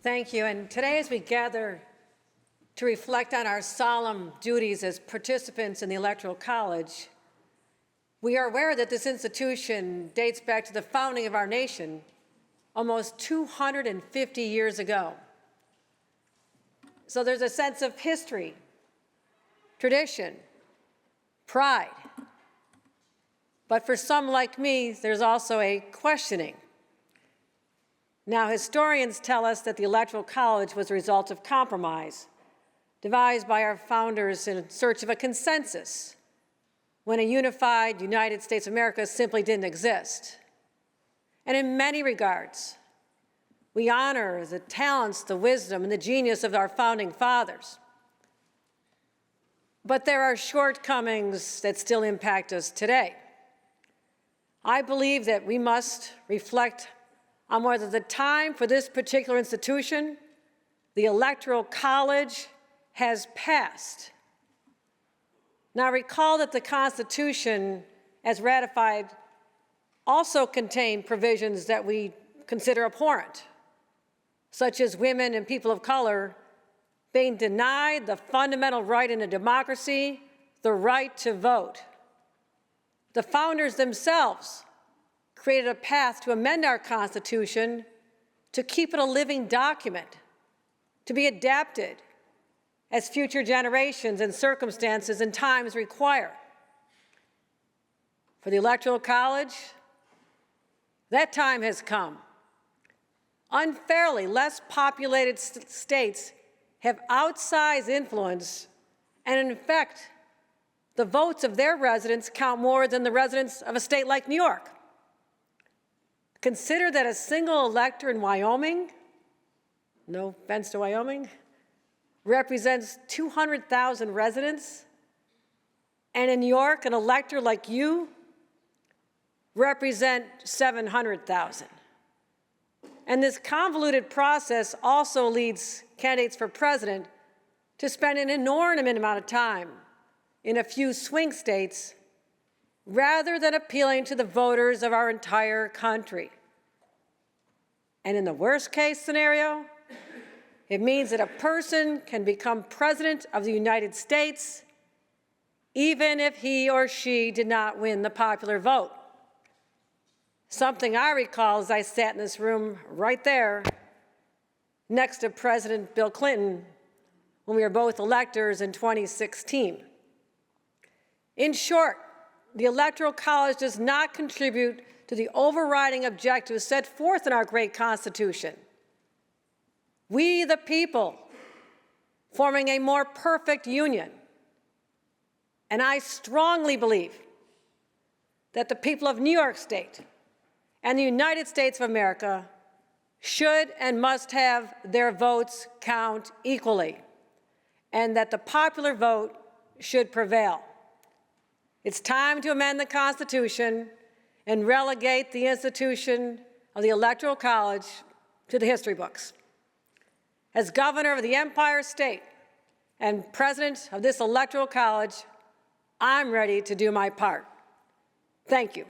Thank you. And today, as we gather to reflect on our solemn duties as participants in the Electoral College, we are aware that this institution dates back to the founding of our nation almost 250 years ago. So there's a sense of history, tradition, pride. But for some like me, there's also a questioning. Now, historians tell us that the Electoral College was a result of compromise, devised by our founders in search of a consensus, when a unified United States of America simply didn't exist. And in many regards, we honor the talents, the wisdom, and the genius of our founding fathers. But there are shortcomings that still impact us today. I believe that we must reflect on whether the time for this particular institution, the Electoral College, has passed. Now, recall that the Constitution, as ratified, also contained provisions that we consider abhorrent, such as women and people of color being denied the fundamental right in a democracy, the right to vote. The founders themselves created a path to amend our Constitution to keep it a living document, to be adapted as future generations and circumstances and times require. For the Electoral College, that time has come. Unfairly, less populated states have outsized influence, and in fact, the votes of their residents count more than the residents of a state like New York. Consider that a single elector in Wyoming, no offense to Wyoming, represents 200,000 residents, and in New York, an elector like you represent 700,000. And this convoluted process also leads candidates for president to spend an inordinate amount of time in a few swing states rather than appealing to the voters of our entire country. And in the worst case scenario, it means that a person can become president of the United States even if he or she did not win the popular vote. Something I recall as I sat in this room right there next to President Bill Clinton when we were both electors in 2016. In short, the Electoral College does not contribute to the overriding objectives set forth in our great Constitution. We, the people, forming a more perfect union. And I strongly believe that the people of New York State and the United States of America should and must have their votes count equally, and that the popular vote should prevail. It's time to amend the Constitution and relegate the institution of the Electoral College to the history books. As governor of the Empire State and president of this Electoral College, I'm ready to do my part. Thank you.